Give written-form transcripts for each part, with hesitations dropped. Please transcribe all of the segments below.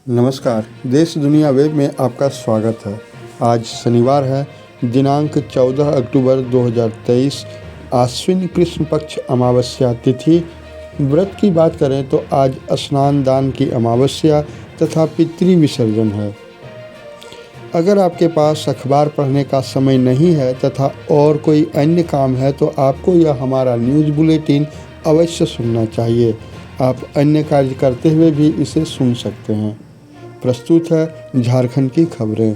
नमस्कार। देश दुनिया वेब में आपका स्वागत है। आज शनिवार है, दिनांक 14 अक्टूबर 2023, आश्विन कृष्ण पक्ष अमावस्या तिथि। व्रत की बात करें तो आज स्नान दान की अमावस्या तथा पितृ विसर्जन है। अगर आपके पास अखबार पढ़ने का समय नहीं है तथा और कोई अन्य काम है तो आपको यह हमारा न्यूज़ बुलेटिन अवश्य सुनना चाहिए। आप अन्य कार्य करते हुए भी इसे सुन सकते हैं। प्रस्तुत है झारखंड की खबरें।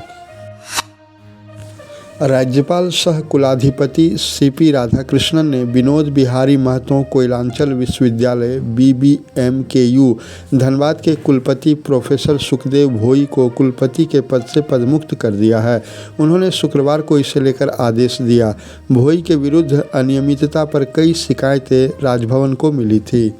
राज्यपाल सह कुलाधिपति सीपी राधाकृष्णन ने विनोद बिहारी महतो कोयलांचल विश्वविद्यालय BBMKU धनबाद के कुलपति प्रोफेसर सुखदेव भोई को कुलपति के पद से पदमुक्त कर दिया है। उन्होंने शुक्रवार को इसे लेकर आदेश दिया। भोई के विरुद्ध अनियमितता पर कई शिकायतें राजभवन को मिली थी।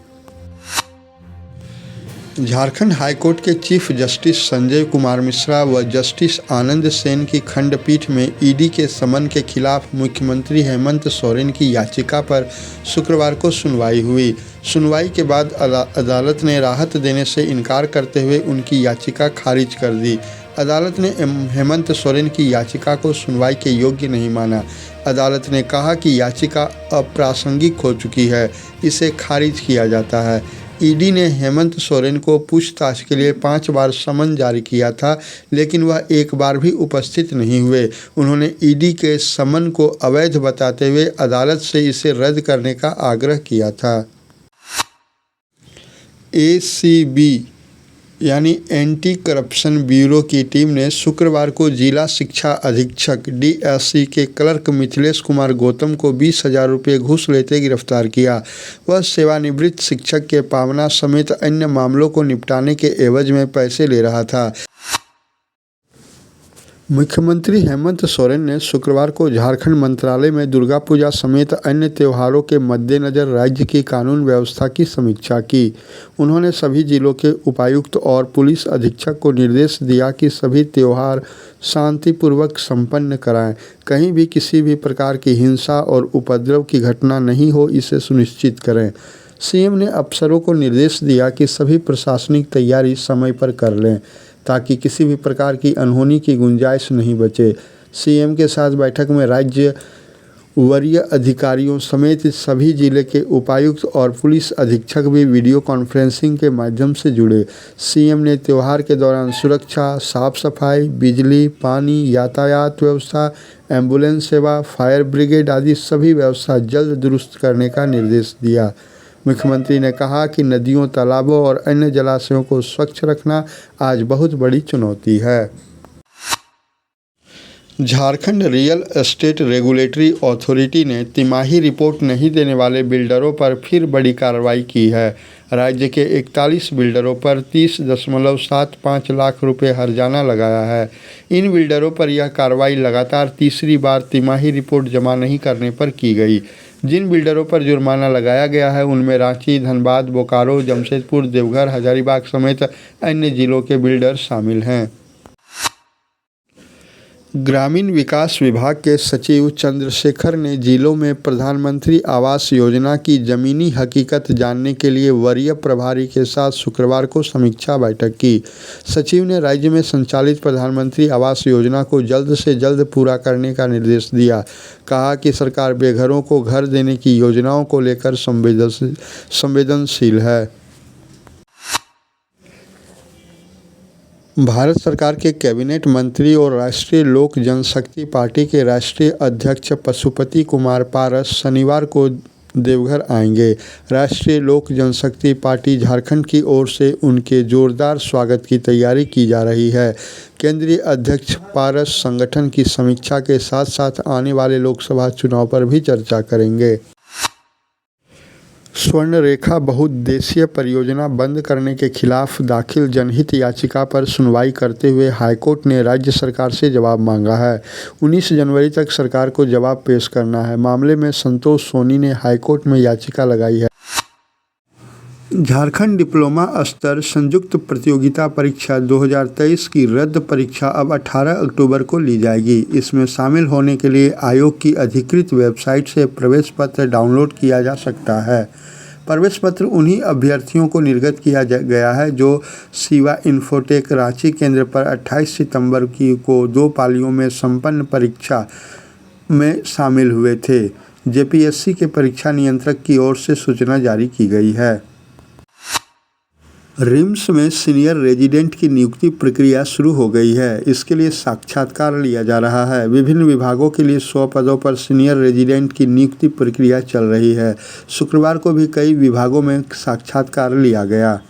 झारखंड हाईकोर्ट के चीफ जस्टिस संजय कुमार मिश्रा व जस्टिस आनंद सेन की खंडपीठ में ईडी के समन के खिलाफ मुख्यमंत्री हेमंत सोरेन की याचिका पर शुक्रवार को सुनवाई हुई। सुनवाई के बाद अदालत ने राहत देने से इनकार करते हुए उनकी याचिका खारिज कर दी। अदालत ने हेमंत सोरेन की याचिका को सुनवाई के योग्य नहीं माना। अदालत ने कहा कि याचिका अप्रासंगिक हो चुकी है, इसे खारिज किया जाता है। ईडी ने हेमंत सोरेन को पूछताछ के लिए 5 बार समन जारी किया था, लेकिन वह एक बार भी उपस्थित नहीं हुए। उन्होंने ईडी के समन को अवैध बताते हुए अदालत से इसे रद्द करने का आग्रह किया था। ACB यानी एंटी करप्शन ब्यूरो की टीम ने शुक्रवार को जिला शिक्षा अधीक्षक DSC के क्लर्क मिथिलेश कुमार गौतम को 20,000 रुपये घूस लेते गिरफ्तार किया। वह सेवानिवृत्त शिक्षक के पावना समेत अन्य मामलों को निपटाने के एवज में पैसे ले रहा था। मुख्यमंत्री हेमंत सोरेन ने शुक्रवार को झारखंड मंत्रालय में दुर्गा पूजा समेत अन्य त्योहारों के मद्देनज़र राज्य की कानून व्यवस्था की समीक्षा की। उन्होंने सभी जिलों के उपायुक्त और पुलिस अधीक्षक को निर्देश दिया कि सभी त्योहार शांतिपूर्वक संपन्न कराएं। कहीं भी किसी भी प्रकार की हिंसा और उपद्रव की घटना नहीं हो, इसे सुनिश्चित करें। CM ने अफसरों को निर्देश दिया कि सभी प्रशासनिक तैयारी समय पर कर लें ताकि किसी भी प्रकार की अनहोनी की गुंजाइश नहीं बचे। CM के साथ बैठक में राज्य वरीय अधिकारियों समेत सभी जिले के उपायुक्त और पुलिस अधीक्षक भी वीडियो कॉन्फ्रेंसिंग के माध्यम से जुड़े। CM ने त्यौहार के दौरान सुरक्षा, साफ सफाई, बिजली, पानी, यातायात व्यवस्था, एम्बुलेंस सेवा, फायर ब्रिगेड आदि सभी व्यवस्था जल्द दुरुस्त करने का निर्देश दिया। मुख्यमंत्री ने कहा कि नदियों, तालाबों और अन्य जलाशयों को स्वच्छ रखना आज बहुत बड़ी चुनौती है। Jharkhand real estate regulatory authority ने तिमाही रिपोर्ट नहीं देने वाले बिल्डरों पर फिर बड़ी कार्रवाई की है। राज्य के 41 बिल्डरों पर 30.75 लाख रुपये हर्जाना लगाया है। इन बिल्डरों पर यह कार्रवाई लगातार तीसरी बार तिमाही रिपोर्ट जमा नहीं करने पर की गई। जिन बिल्डरों पर जुर्माना लगाया गया है उनमें रांची, धनबाद, बोकारो, जमशेदपुर, देवघर, हजारीबाग समेत अन्य जिलों के बिल्डर शामिल हैं। ग्रामीण विकास विभाग के सचिव चंद्रशेखर ने जिलों में प्रधानमंत्री आवास योजना की ज़मीनी हकीकत जानने के लिए वरीय प्रभारी के साथ शुक्रवार को समीक्षा बैठक की। सचिव ने राज्य में संचालित प्रधानमंत्री आवास योजना को जल्द से जल्द पूरा करने का निर्देश दिया। कहा कि सरकार बेघरों को घर देने की योजनाओं को लेकर संवेदनशील है। भारत सरकार के कैबिनेट मंत्री और राष्ट्रीय लोक जनशक्ति पार्टी के राष्ट्रीय अध्यक्ष पशुपति कुमार पारस शनिवार को देवघर आएंगे। राष्ट्रीय लोक जनशक्ति पार्टी झारखंड की ओर से उनके जोरदार स्वागत की तैयारी की जा रही है। केंद्रीय अध्यक्ष पारस संगठन की समीक्षा के साथ साथ आने वाले लोकसभा चुनाव पर भी चर्चा करेंगे। स्वर्णरेखा बहुउद्देशीय परियोजना बंद करने के खिलाफ दाखिल जनहित याचिका पर सुनवाई करते हुए हाईकोर्ट ने राज्य सरकार से जवाब मांगा है। 19 जनवरी तक सरकार को जवाब पेश करना है। मामले में संतोष सोनी ने हाईकोर्ट में याचिका लगाई है। झारखंड डिप्लोमा स्तर संयुक्त प्रतियोगिता परीक्षा 2023 की रद्द परीक्षा अब 18 अक्टूबर को ली जाएगी। इसमें शामिल होने के लिए आयोग की अधिकृत वेबसाइट से प्रवेश पत्र डाउनलोड किया जा सकता है। प्रवेश पत्र उन्हीं अभ्यर्थियों को निर्गत किया गया है जो शिवा इन्फोटेक रांची केंद्र पर 28 सितंबर को 2 पालियों में संपन्न परीक्षा में शामिल हुए थे। जेपीएससी के परीक्षा नियंत्रक की ओर से सूचना जारी की गई है। रिम्स में सीनियर रेजिडेंट की नियुक्ति प्रक्रिया शुरू हो गई है। इसके लिए साक्षात्कार लिया जा रहा है। विभिन्न विभागों के लिए 100 पदों पर सीनियर रेजिडेंट की नियुक्ति प्रक्रिया चल रही है। शुक्रवार को भी कई विभागों में साक्षात्कार लिया गया।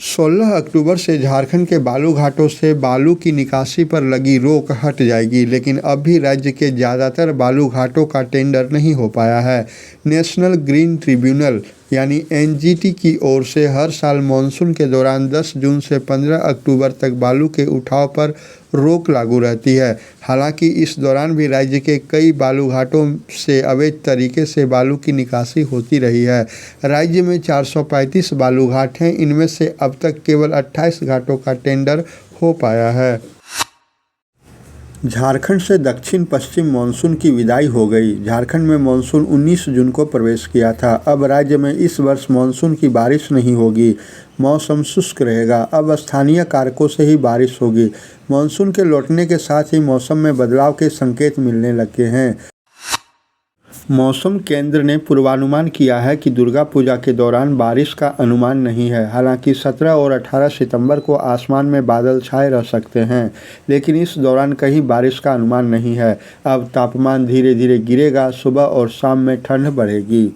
16 अक्टूबर से झारखंड के बालू घाटों से बालू की निकासी पर लगी रोक हट जाएगी, लेकिन अब भी राज्य के ज़्यादातर बालू घाटों का टेंडर नहीं हो पाया है। नेशनल ग्रीन ट्रिब्यूनल यानी एनजीटी की ओर से हर साल मानसून के दौरान 10 जून से 15 अक्टूबर तक बालू के उठाव पर रोक लागू रहती है। हालांकि इस दौरान भी राज्य के कई बालू घाटों से अवैध तरीके से बालू की निकासी होती रही है। राज्य में 435 बालू घाट हैं। इनमें से अब तक केवल 28 घाटों का टेंडर हो पाया है। झारखंड से दक्षिण पश्चिम मानसून की विदाई हो गई। झारखंड में मानसून 19 जून को प्रवेश किया था। अब राज्य में इस वर्ष मानसून की बारिश नहीं होगी। मौसम शुष्क रहेगा। अब स्थानीय कारकों से ही बारिश होगी। मानसून के लौटने के साथ ही मौसम में बदलाव के संकेत मिलने लगे हैं। मौसम केंद्र ने पूर्वानुमान किया है कि दुर्गा पूजा के दौरान बारिश का अनुमान नहीं है। हालांकि 17 और 18 सितंबर को आसमान में बादल छाए रह सकते हैं, लेकिन इस दौरान कहीं बारिश का अनुमान नहीं है। अब तापमान धीरे धीरे गिरेगा। सुबह और शाम में ठंड बढ़ेगी।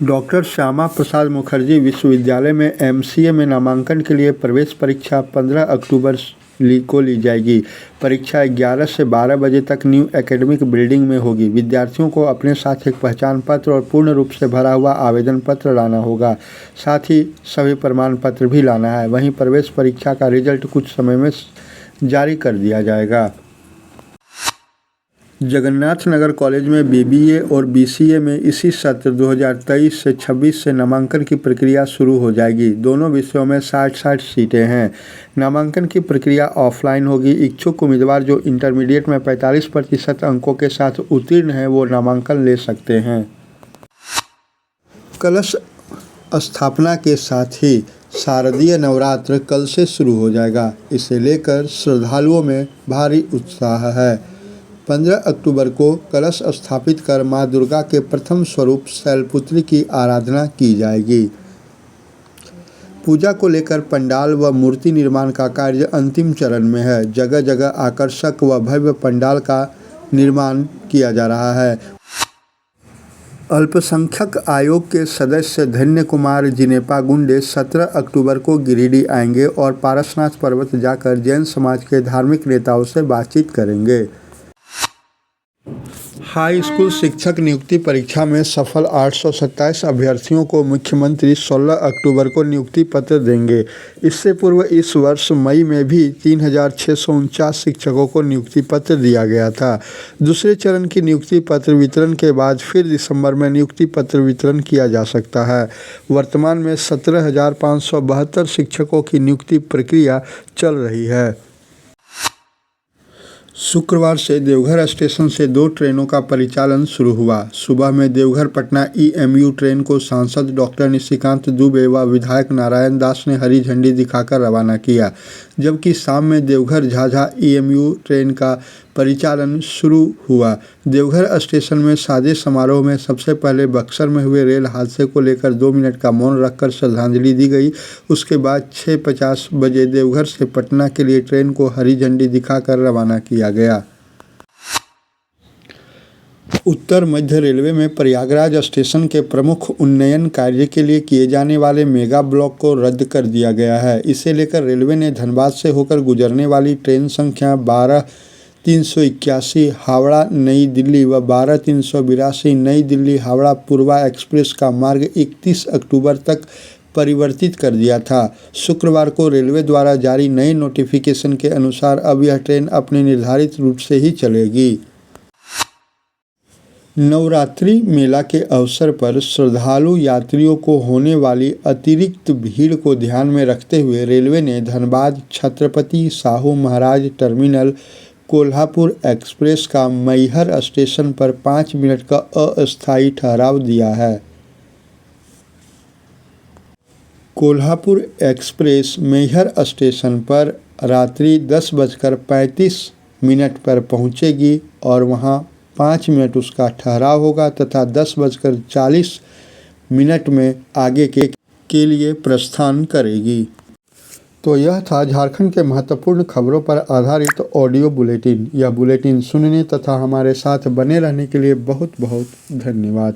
डॉक्टर श्यामा प्रसाद मुखर्जी विश्वविद्यालय में एमसीए में नामांकन के लिए प्रवेश परीक्षा 15 अक्टूबर को ली जाएगी। परीक्षा 11 से 12 बजे तक न्यू एकेडमिक बिल्डिंग में होगी। विद्यार्थियों को अपने साथ एक पहचान पत्र और पूर्ण रूप से भरा हुआ आवेदन पत्र लाना होगा। साथ ही सभी प्रमाण पत्र भी लाना है। वहीं प्रवेश परीक्षा का रिजल्ट कुछ समय में जारी कर दिया जाएगा। जगन्नाथ नगर कॉलेज में बीबीए और बीसीए में इसी सत्र 2023 से 26 से नामांकन की प्रक्रिया शुरू हो जाएगी। दोनों विषयों में 60-60 सीटें हैं। नामांकन की प्रक्रिया ऑफलाइन होगी। इच्छुक उम्मीदवार जो इंटरमीडिएट में 45% अंकों के साथ उत्तीर्ण हैं वो नामांकन ले सकते हैं। कलश स्थापना के साथ ही शारदीय नवरात्र कल से शुरू हो जाएगा। इसे लेकर श्रद्धालुओं में भारी उत्साह है। 15 अक्टूबर को कलश स्थापित कर मां दुर्गा के प्रथम स्वरूप शैलपुत्री की आराधना की जाएगी। पूजा को लेकर पंडाल व मूर्ति निर्माण का कार्य अंतिम चरण में है। जगह जगह आकर्षक व भव्य पंडाल का निर्माण किया जा रहा है। अल्पसंख्यक आयोग के सदस्य धन्य कुमार जिनेपा गुंडे 17 अक्टूबर को गिरिडीह आएंगे और पारसनाथ पर्वत जाकर जैन समाज के धार्मिक नेताओं से बातचीत करेंगे। हाई स्कूल शिक्षक नियुक्ति परीक्षा में सफल 827 अभ्यर्थियों को मुख्यमंत्री 16 अक्टूबर को नियुक्ति पत्र देंगे। इससे पूर्व इस वर्ष मई में भी 3649 शिक्षकों को नियुक्ति पत्र दिया गया था। दूसरे चरण की नियुक्ति पत्र वितरण के बाद फिर दिसंबर में नियुक्ति पत्र वितरण किया जा सकता है। वर्तमान में 17,572 शिक्षकों की नियुक्ति प्रक्रिया चल रही है। शुक्रवार से देवघर स्टेशन से 2 ट्रेनों का परिचालन शुरू हुआ। सुबह में देवघर पटना ईएमयू ट्रेन को सांसद डॉक्टर निशिकांत दुबे व विधायक नारायण दास ने हरी झंडी दिखाकर रवाना किया, जबकि शाम में देवघर झाझा ईएमयू ट्रेन का परिचालन शुरू हुआ। देवघर स्टेशन में सादे समारोह में सबसे पहले बक्सर में हुए रेल हादसे को लेकर 2 मिनट का मौन रखकर श्रद्धांजलि दी गई। उसके बाद 6:50 बजे देवघर से पटना के लिए ट्रेन को हरी झंडी दिखाकर रवाना किया गया। उत्तर मध्य रेलवे में प्रयागराज स्टेशन के प्रमुख उन्नयन कार्य के लिए किए जाने वाले मेगा ब्लॉक को रद्द कर दिया गया है। इसे लेकर रेलवे ने धनबाद से होकर गुजरने वाली ट्रेन संख्या 12-381 हावड़ा नई दिल्ली व 12-382 नई दिल्ली हावड़ा पूर्वा एक्सप्रेस का मार्ग 31 अक्टूबर तक परिवर्तित कर दिया था। शुक्रवार को रेलवे द्वारा जारी नए नोटिफिकेशन के अनुसार अब यह ट्रेन अपने निर्धारित रूट से ही चलेगी। नवरात्रि मेला के अवसर पर श्रद्धालु यात्रियों को होने वाली अतिरिक्त भीड़ को ध्यान में रखते हुए रेलवे ने धनबाद छत्रपति साहू महाराज टर्मिनल, कोल्हापुर एक्सप्रेस का मैहर स्टेशन पर 5 मिनट का अस्थायी ठहराव दिया है। कोल्हापुर एक्सप्रेस मैहर स्टेशन पर रात्रि 10:35 पर पहुंचेगी और वहां 5 मिनट उसका ठहराव होगा तथा 10:40 में आगे के लिए प्रस्थान करेगी। तो यह था झारखंड के महत्वपूर्ण खबरों पर आधारित ऑडियो बुलेटिन। यह बुलेटिन सुनने तथा हमारे साथ बने रहने के लिए बहुत बहुत धन्यवाद।